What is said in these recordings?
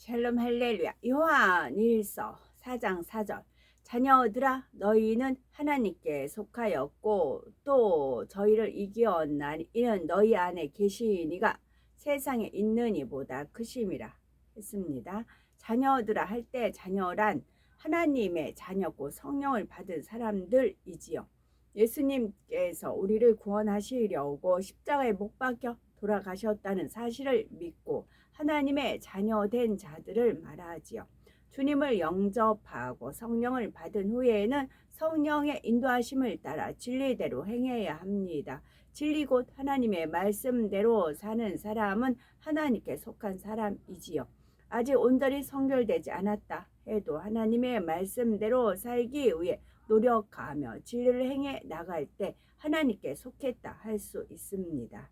샬롬 할렐루야. 요한 1서 4장 4절. 자녀들아 너희는 하나님께 속하였고 또 저희를 이기었나니 이는 너희 안에 계시니가 세상에 있는 이보다 크심이라 했습니다. 자녀들아 할 때 자녀란 하나님의 자녀고 성령을 받은 사람들이지요. 예수님께서 우리를 구원하시려고 십자가에 못 박혀 돌아가셨다는 사실을 믿고 하나님의 자녀된 자들을 말하지요. 주님을 영접하고 성령을 받은 후에는 성령의 인도하심을 따라 진리대로 행해야 합니다. 진리 곧 하나님의 말씀대로 사는 사람은 하나님께 속한 사람이지요. 아직 온전히 성결되지 않았다 해도 하나님의 말씀대로 살기 위해 노력하며 진리를 행해 나갈 때 하나님께 속했다 할 수 있습니다.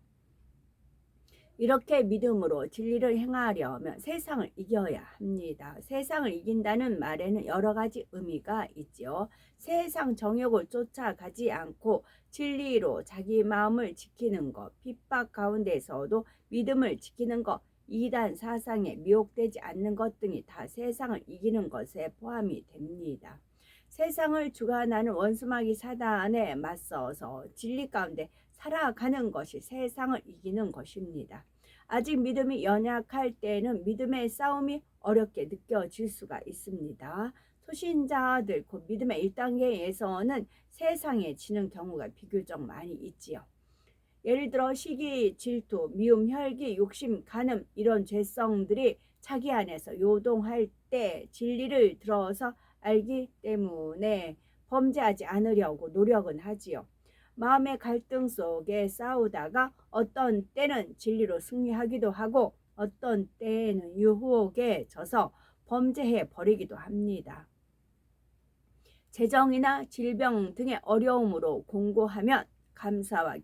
이렇게 믿음으로 진리를 행하려면 세상을 이겨야 합니다. 세상을 이긴다는 말에는 여러 가지 의미가 있죠. 세상 정욕을 쫓아가지 않고 진리로 자기 마음을 지키는 것, 핍박 가운데서도 믿음을 지키는 것, 이단 사상에 미혹되지 않는 것 등이 다 세상을 이기는 것에 포함이 됩니다. 세상을 주관하는 원수마귀 사단에 맞서서 진리 가운데 살아가는 것이 세상을 이기는 것입니다. 아직 믿음이 연약할 때는 믿음의 싸움이 어렵게 느껴질 수가 있습니다. 초신자들 곧 믿음의 1단계에서는 세상에 지는 경우가 비교적 많이 있지요. 예를 들어 시기, 질투, 미움, 혈기, 욕심, 간음 이런 죄성들이 자기 안에서 요동할 때 진리를 들어서 알기 때문에 범죄하지 않으려고 노력은 하지요. 마음의 갈등 속에 싸우다가 어떤 때는 진리로 승리하기도 하고 어떤 때에는 유혹에 져서 범죄해 버리기도 합니다. 재정이나 질병 등의 어려움으로 공고하면 감사와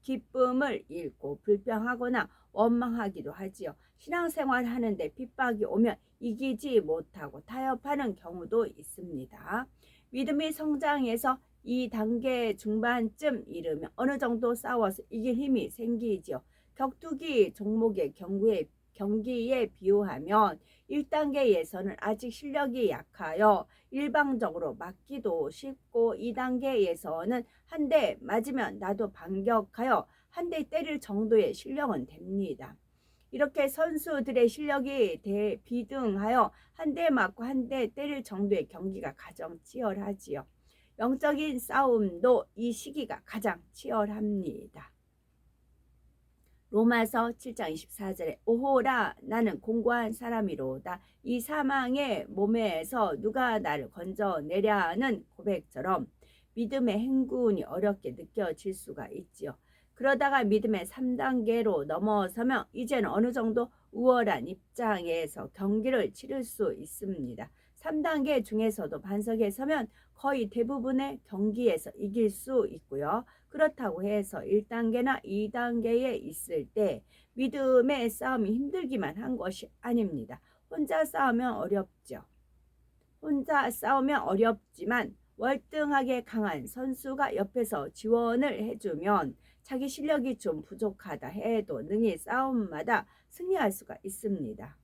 기쁨을 잃고 불평하거나 원망하기도 하지요. 신앙생활 하는데 핍박이 오면 이기지 못하고 타협하는 경우도 있습니다. 믿음이 성장해서 이 단계 중반쯤 이르면 어느 정도 싸워서 이길 힘이 생기지요. 격투기 종목의 경기에 비유하면 1단계에서는 아직 실력이 약하여 일방적으로 맞기도 쉽고 2단계에서는 한 대 맞으면 나도 반격하여 한 대 때릴 정도의 실력은 됩니다. 이렇게 선수들의 실력이 비등하여 한 대 맞고 한 대 때릴 정도의 경기가 가장 치열하지요. 영적인 싸움도 이 시기가 가장 치열합니다. 로마서 7장 24절에 오호라 나는 공고한 사람이로다. 이 사망의 몸에서 누가 나를 건져내랴 하는 고백처럼 믿음의 행군이 어렵게 느껴질 수가 있지요. 그러다가 믿음의 3단계로 넘어서면 이제는 어느 정도 우월한 입장에서 경기를 치를 수 있습니다. 3단계 중에서도 반석에 서면 거의 대부분의 경기에서 이길 수 있고요. 그렇다고 해서 1단계나 2단계에 있을 때 믿음의 싸움이 힘들기만 한 것이 아닙니다. 혼자 싸우면 어렵죠. 혼자 싸우면 어렵지만 월등하게 강한 선수가 옆에서 지원을 해주면 자기 실력이 좀 부족하다 해도 능히 싸움마다 승리할 수가 있습니다.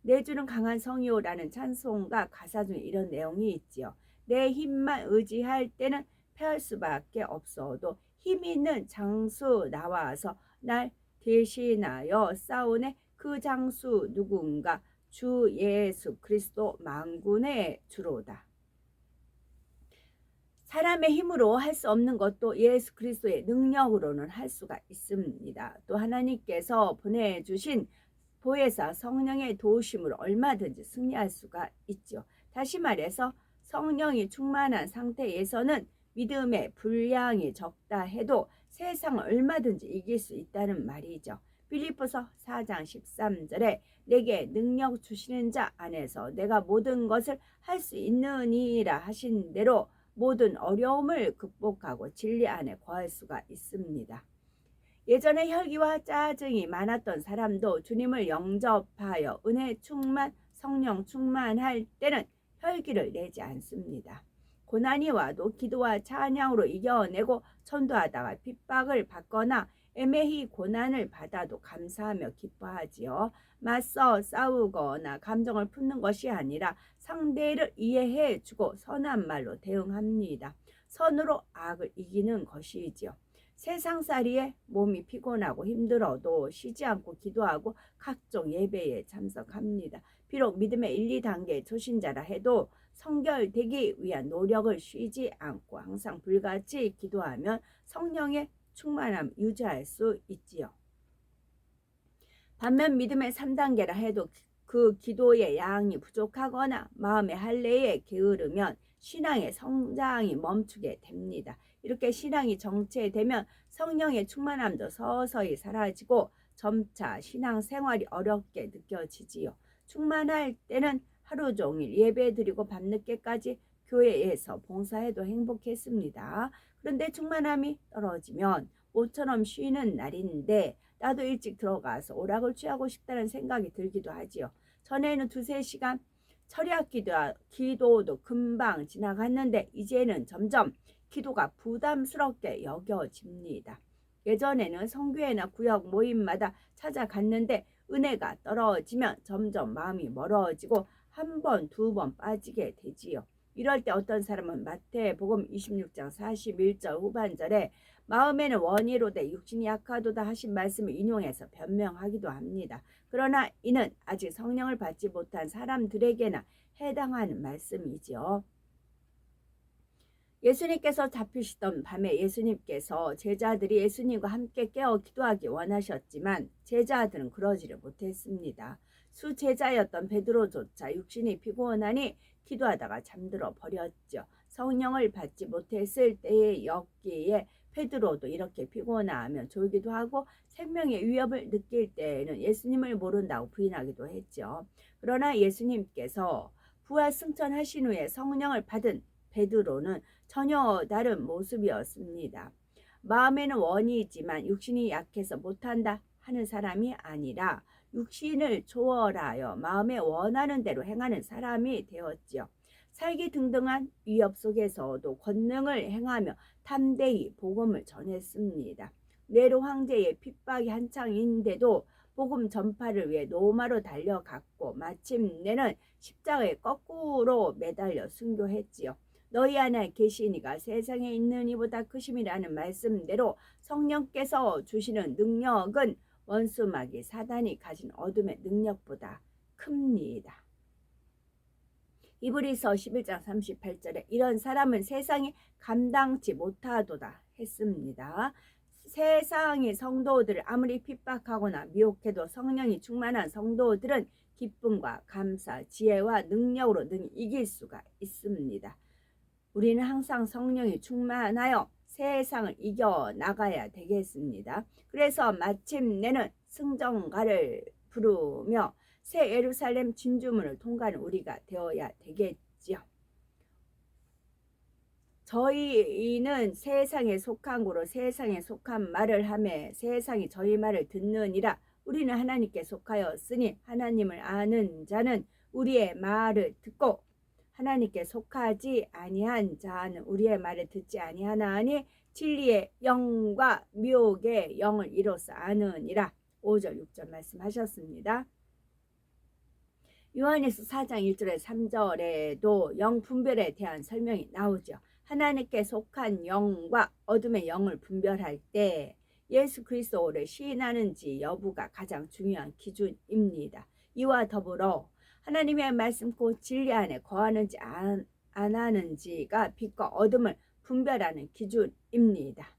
내주는 강한 성이오라는 찬송가 가사 중에 이런 내용이 있지요. 내 힘만 의지할 때는 패할 수밖에 없어도 힘 있는 장수 나와서 날 대신하여 싸우네. 그 장수 누군가 주 예수 그리스도 만군의 주로다. 사람의 힘으로 할 수 없는 것도 예수 그리스도의 능력으로는 할 수가 있습니다. 또 하나님께서 보내주신 보혜사 성령의 도우심으로 얼마든지 승리할 수가 있죠. 다시 말해서 성령이 충만한 상태에서는 믿음의 분량이 적다 해도 세상을 얼마든지 이길 수 있다는 말이죠. 빌립보서 4장 13절에 내게 능력 주시는 자 안에서 내가 모든 것을 할 수 있느니라 하신 대로 모든 어려움을 극복하고 진리 안에 거할 수가 있습니다. 예전에 혈기와 짜증이 많았던 사람도 주님을 영접하여 은혜 충만, 성령 충만할 때는 혈기를 내지 않습니다. 고난이 와도 기도와 찬양으로 이겨내고 전도하다가 핍박을 받거나 애매히 고난을 받아도 감사하며 기뻐하지요. 맞서 싸우거나 감정을 푸는 것이 아니라 상대를 이해해 주고 선한 말로 대응합니다. 선으로 악을 이기는 것이지요. 세상살이에 몸이 피곤하고 힘들어도 쉬지 않고 기도하고 각종 예배에 참석합니다. 비록 믿음의 1, 2단계 초신자라 해도 성결되기 위한 노력을 쉬지 않고 항상 불같이 기도하면 성령의 충만함 유지할 수 있지요. 반면 믿음의 3단계라 해도 그 기도의 양이 부족하거나 마음의 할례에 게으르면 신앙의 성장이 멈추게 됩니다. 이렇게 신앙이 정체되면 성령의 충만함도 서서히 사라지고 점차 신앙생활이 어렵게 느껴지지요. 충만할 때는 하루 종일 예배드리고 밤늦게까지 교회에서 봉사해도 행복했습니다. 그런데 충만함이 떨어지면 모처럼 쉬는 날인데 나도 일찍 들어가서 오락을 취하고 싶다는 생각이 들기도 하지요. 전에는 2-3시간 철야 기도도 금방 지나갔는데 이제는 점점 기도가 부담스럽게 여겨집니다. 예전에는 성교회나 구역 모임마다 찾아갔는데 은혜가 떨어지면 점점 마음이 멀어지고 1번, 2번 빠지게 되지요. 이럴 때 어떤 사람은 마태복음 26장 41절 후반절에 마음에는 원이로되 육신이 약하도다 하신 말씀을 인용해서 변명하기도 합니다. 그러나 이는 아직 성령을 받지 못한 사람들에게나 해당하는 말씀이지요. 예수님께서 잡히시던 밤에 예수님께서 제자들이 예수님과 함께 깨어 기도하기 원하셨지만 제자들은 그러지를 못했습니다. 수제자였던 베드로조차 육신이 피곤하니 기도하다가 잠들어 버렸죠. 성령을 받지 못했을 때였기에 베드로도 이렇게 피곤하면 졸기도 하고 생명의 위협을 느낄 때에는 예수님을 모른다고 부인하기도 했죠. 그러나 예수님께서 부활 승천하신 후에 성령을 받은 베드로는 전혀 다른 모습이었습니다. 마음에는 원이지만 육신이 약해서 못한다 하는 사람이 아니라 육신을 초월하여 마음에 원하는 대로 행하는 사람이 되었지요. 살기 등등한 위협 속에서도 권능을 행하며 담대히 복음을 전했습니다. 네로 황제의 핍박이 한창인데도 복음 전파를 위해 로마로 달려갔고 마침내는 십자가에 거꾸로 매달려 순교했지요. 너희 안에 계신 이가 세상에 있는 이보다 크심이라는 말씀대로 성령께서 주시는 능력은 원수마귀 사단이 가진 어둠의 능력보다 큽니다. 이브리서 11장 38절에 이런 사람은 세상이 감당치 못하도다 했습니다. 세상의 성도들을 아무리 핍박하거나 미혹해도 성령이 충만한 성도들은 기쁨과 감사, 지혜와 능력으로 능히 이길 수가 있습니다. 우리는 항상 성령이 충만하여 세상을 이겨나가야 되겠습니다. 그래서 마침내는 승전가를 부르며 새 예루살렘 진주문을 통과하는 우리가 되어야 되겠지요. 저희는 세상에 속한 고로 세상에 속한 말을 하며 세상이 저희 말을 듣느니라. 우리는 하나님께 속하였으니 하나님을 아는 자는 우리의 말을 듣고 하나님께 속하지 아니한 자는 우리의 말을 듣지 아니하나니 진리의 영과 미혹의 영을 이로써 아느니라. 5절 6절 말씀하셨습니다. 요한일서 4장 1절에 3절에도 영 분별에 대한 설명이 나오죠. 하나님께 속한 영과 어둠의 영을 분별할 때 예수 그리스도를 시인하는지 여부가 가장 중요한 기준입니다. 이와 더불어 하나님의 말씀 곧 진리 안에 거하는지 안 하는지가 빛과 어둠을 분별하는 기준입니다.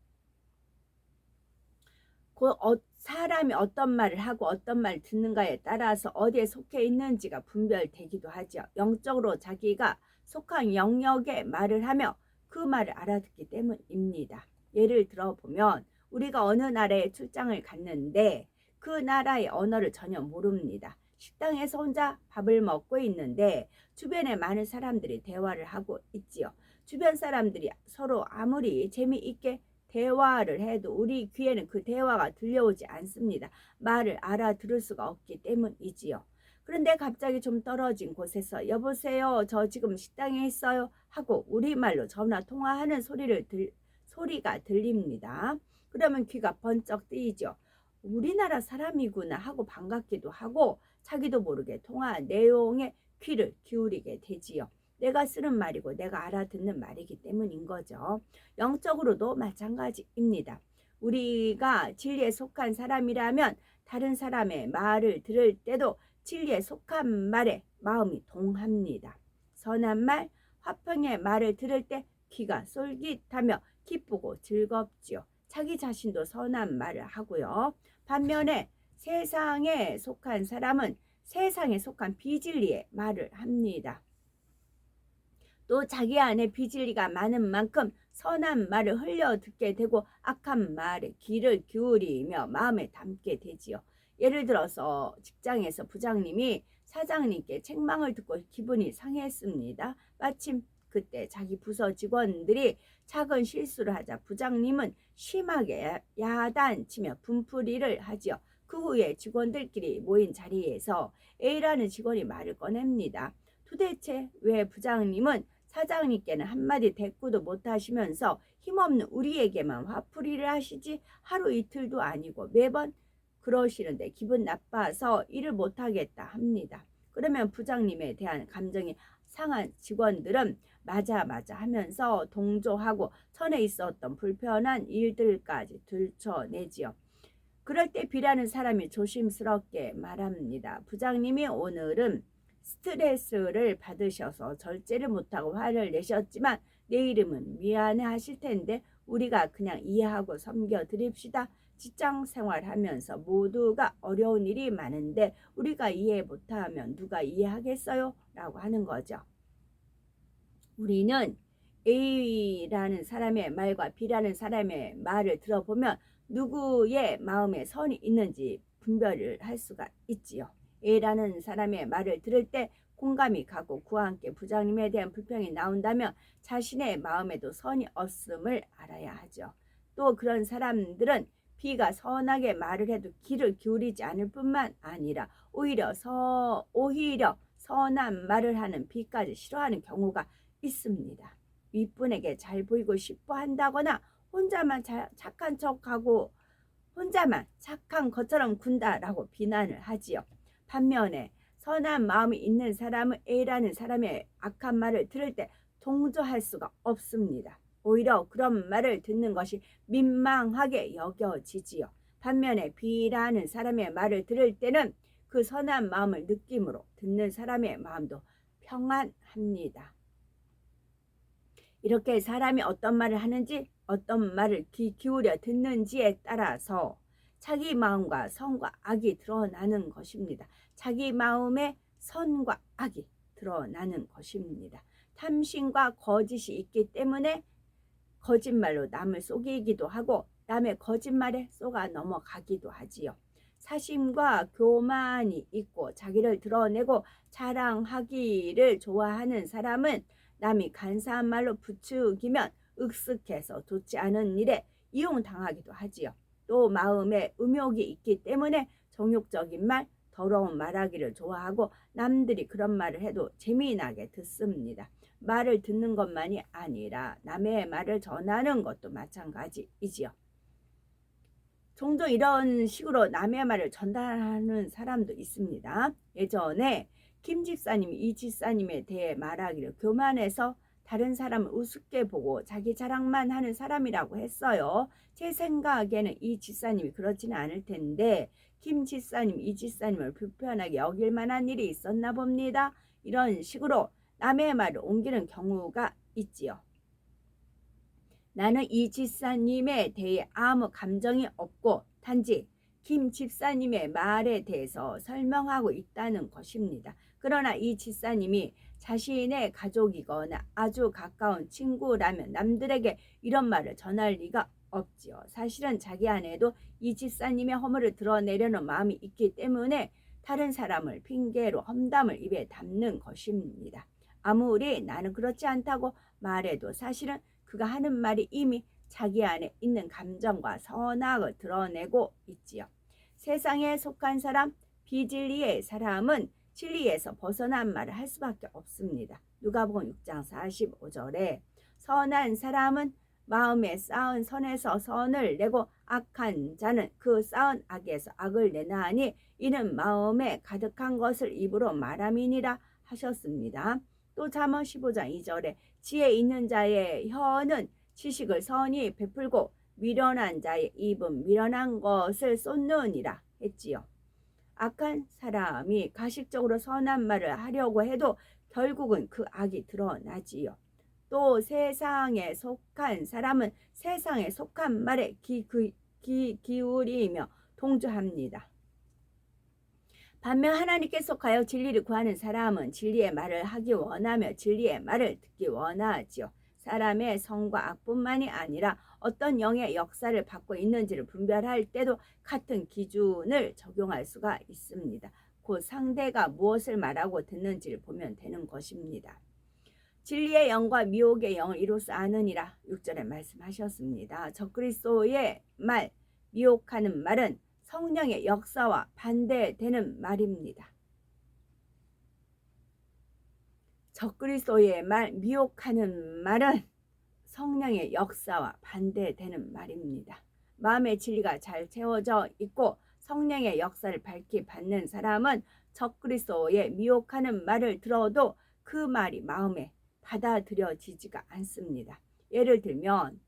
사람이 어떤 말을 하고 어떤 말을 듣는가에 따라서 어디에 속해 있는지가 분별되기도 하죠. 영적으로 자기가 속한 영역의 말을 하며 그 말을 알아듣기 때문입니다. 예를 들어보면 우리가 어느 나라에 출장을 갔는데 그 나라의 언어를 전혀 모릅니다. 식당에서 혼자 밥을 먹고 있는데 주변에 많은 사람들이 대화를 하고 있지요. 주변 사람들이 서로 아무리 재미있게 대화를 해도 우리 귀에는 그 대화가 들려오지 않습니다. 말을 알아들을 수가 없기 때문이지요. 그런데 갑자기 좀 떨어진 곳에서 여보세요, 저 지금 식당에 있어요 하고 우리말로 전화 통화하는 소리가 들립니다. 그러면 귀가 번쩍 뜨이죠. 우리나라 사람이구나 하고 반갑기도 하고 자기도 모르게 통화 내용에 귀를 기울이게 되지요. 내가 쓰는 말이고 내가 알아듣는 말이기 때문인 거죠. 영적으로도 마찬가지입니다. 우리가 진리에 속한 사람이라면 다른 사람의 말을 들을 때도 진리에 속한 말에 마음이 동합니다. 선한 말, 화평의 말을 들을 때 귀가 솔깃하며 기쁘고 즐겁지요. 자기 자신도 선한 말을 하고요. 반면에 세상에 속한 사람은 세상에 속한 비진리의 말을 합니다. 또 자기 안에 비진리가 많은 만큼 선한 말을 흘려 듣게 되고 악한 말에 귀를 기울이며 마음에 담게 되지요. 예를 들어서 직장에서 부장님이 사장님께 책망을 듣고 기분이 상했습니다. 마침 그때 자기 부서 직원들이 작은 실수를 하자 부장님은 심하게 야단치며 분풀이를 하지요. 그 후에 직원들끼리 모인 자리에서 A라는 직원이 말을 꺼냅니다. 도대체 왜 부장님은 사장님께는 한마디 대꾸도 못하시면서 힘없는 우리에게만 화풀이를 하시지? 하루 이틀도 아니고 매번 그러시는데 기분 나빠서 일을 못하겠다 합니다. 그러면 부장님에 대한 감정이 상한 직원들은 맞아 하면서 동조하고 전에 있었던 불편한 일들까지 들춰내지요. 그럴 때 B라는 사람이 조심스럽게 말합니다. 부장님이 오늘은 스트레스를 받으셔서 절제를 못하고 화를 내셨지만 내일은 미안해 하실 텐데 우리가 그냥 이해하고 섬겨드립시다. 직장 생활하면서 모두가 어려운 일이 많은데 우리가 이해 못하면 누가 이해하겠어요? 라고 하는 거죠. 우리는 A라는 사람의 말과 B라는 사람의 말을 들어보면 누구의 마음에 선이 있는지 분별을 할 수가 있지요. A라는 사람의 말을 들을 때 공감이 가고 그와 함께 부장님에 대한 불평이 나온다면 자신의 마음에도 선이 없음을 알아야 하죠. 또 그런 사람들은 B가 선하게 말을 해도 귀를 기울이지 않을 뿐만 아니라 오히려 선한 말을 하는 B까지 싫어하는 경우가 있습니다. 윗분에게 잘 보이고 싶어 한다거나 혼자만 착한 척하고 혼자만 착한 것처럼 군다라고 비난을 하지요. 반면에 선한 마음이 있는 사람은 A라는 사람의 악한 말을 들을 때 동조할 수가 없습니다. 오히려 그런 말을 듣는 것이 민망하게 여겨지지요. 반면에 B라는 사람의 말을 들을 때는 그 선한 마음을 느낌으로 듣는 사람의 마음도 평안합니다. 이렇게 사람이 어떤 말을 하는지 어떤 말을 귀 기울여 듣는지에 따라서 자기 마음과 선과 악이 드러나는 것입니다. 자기 마음에 선과 악이 드러나는 것입니다. 탐심과 거짓이 있기 때문에 거짓말로 남을 속이기도 하고 남의 거짓말에 속아 넘어가기도 하지요. 사심과 교만이 있고 자기를 드러내고 자랑하기를 좋아하는 사람은 남이 간사한 말로 부추기면 익숙해서 좋지 않은 일에 이용당하기도 하지요. 또 마음에 음욕이 있기 때문에 정욕적인 말, 더러운 말하기를 좋아하고 남들이 그런 말을 해도 재미나게 듣습니다. 말을 듣는 것만이 아니라 남의 말을 전하는 것도 마찬가지이지요. 종종 이런 식으로 남의 말을 전달하는 사람도 있습니다. 예전에 김 집사님이 이 집사님에 대해 말하기를 교만해서 다른 사람을 우습게 보고 자기 자랑만 하는 사람이라고 했어요. 제 생각에는 이 집사님이 그렇지는 않을 텐데 김 집사님, 이 집사님을 불편하게 여길 만한 일이 있었나 봅니다. 이런 식으로 남의 말을 옮기는 경우가 있지요. 나는 이 집사님에 대해 아무 감정이 없고 단지 김 집사님의 말에 대해서 설명하고 있다는 것입니다. 그러나 이 집사님이 자신의 가족이거나 아주 가까운 친구라면 남들에게 이런 말을 전할 리가 없지요. 사실은 자기 안에도 이 집사님의 허물을 드러내려는 마음이 있기 때문에 다른 사람을 핑계로 험담을 입에 담는 것입니다. 아무리 나는 그렇지 않다고 말해도 사실은 그가 하는 말이 이미 자기 안에 있는 감정과 선악을 드러내고 있지요. 세상에 속한 사람, 비진리의 사람은 진리에서 벗어난 말을 할 수밖에 없습니다. 누가복음 6장 45절에 선한 사람은 마음에 쌓은 선에서 선을 내고 악한 자는 그 쌓은 악에서 악을 내나니 이는 마음에 가득한 것을 입으로 말함이니라 하셨습니다. 또 잠언 15장 2절에 지혜 있는 자의 혀는 지식을 선히 베풀고 미련한 자의 입은 미련한 것을 쏟느니라 했지요. 악한 사람이 가식적으로 선한 말을 하려고 해도 결국은 그 악이 드러나지요. 또 세상에 속한 사람은 세상에 속한 말에 기울이며 동조합니다. 반면 하나님께 속하여 진리를 구하는 사람은 진리의 말을 하기 원하며 진리의 말을 듣기 원하지요. 사람의 성과 악뿐만이 아니라 어떤 영의 역사를 받고 있는지를 분별할 때도 같은 기준을 적용할 수가 있습니다. 그 상대가 무엇을 말하고 듣는지를 보면 되는 것입니다. 진리의 영과 미혹의 영을 이로써 아느니라 6절에 말씀하셨습니다. 적그리스도의 말, 미혹하는 말은 성령의 역사와 반대되는 말입니다. 적그리스도의 말, 미혹하는 말은 성령의 역사와 반대되는 말입니다. 마음의 진리가 잘 채워져 있고 성령의 역사를 밝히 받는 사람은 적그리스도의 미혹하는 말을 들어도 그 말이 마음에 받아들여지지가 않습니다. 예를 들면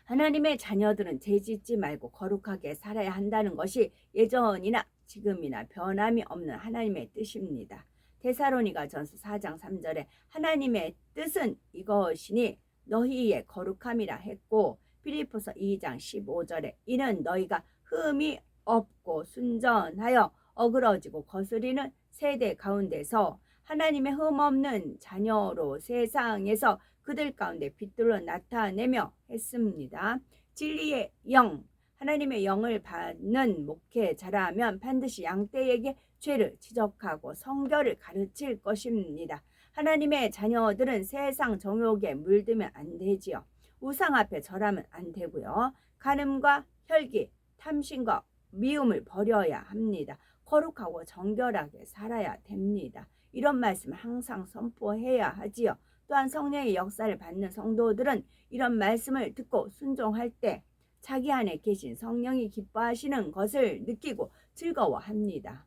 하나님의 자녀들은 죄짓지 말고 거룩하게 살아야 한다는 것이 예전이나 지금이나 변함이 없는 하나님의 뜻입니다. 데살로니가전서 4장 3절에 하나님의 뜻은 이것이니 너희의 거룩함이라 했고 빌립보서 2장 15절에 이는 너희가 흠이 없고 순전하여 어그러지고 거스리는 세대 가운데서 하나님의 흠없는 자녀로 세상에서 그들 가운데 빛들로 나타내며 했습니다. 진리의 영, 하나님의 영을 받는 목회자라면 반드시 양떼에게 죄를 지적하고 성결을 가르칠 것입니다. 하나님의 자녀들은 세상 정욕에 물들면 안 되지요. 우상 앞에 절하면 안 되고요. 간음과 혈기, 탐심과 미움을 버려야 합니다. 거룩하고 정결하게 살아야 됩니다. 이런 말씀을 항상 선포해야 하지요. 또한 성령의 역사를 받는 성도들은 이런 말씀을 듣고 순종할 때 자기 안에 계신 성령이 기뻐하시는 것을 느끼고 즐거워합니다.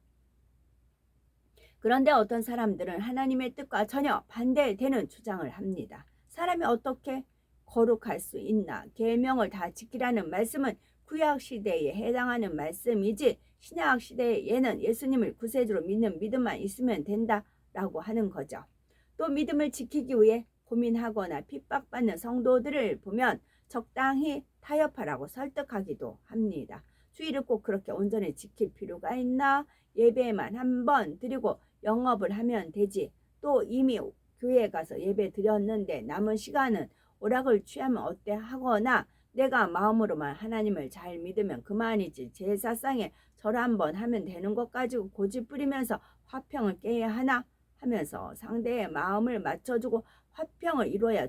그런데 어떤 사람들은 하나님의 뜻과 전혀 반대되는 주장을 합니다. 사람이 어떻게 거룩할 수 있나? 계명을 다 지키라는 말씀은 구약 시대에 해당하는 말씀이지 신약 시대에는 예수님을 구세주로 믿는 믿음만 있으면 된다라고 하는 거죠. 또 믿음을 지키기 위해 고민하거나 핍박받는 성도들을 보면 적당히 타협하라고 설득하기도 합니다. 주의를 꼭 그렇게 온전히 지킬 필요가 있나? 예배만 한 번 드리고 영업을 하면 되지. 또 이미 교회에 가서 예배 드렸는데 남은 시간은 오락을 취하면 어때 하거나 내가 마음으로만 하나님을 잘 믿으면 그만이지 제사상에 절 한번 하면 되는 것 가지고 고집 부리면서 화평을 깨야 하나 하면서 상대의 마음을 맞춰주고 화평을 이루어야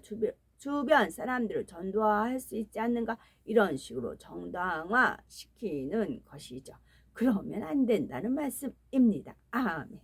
주변 사람들을 전도할 수 있지 않는가, 이런 식으로 정당화시키는 것이죠. 그러면 안 된다는 말씀입니다. 아멘.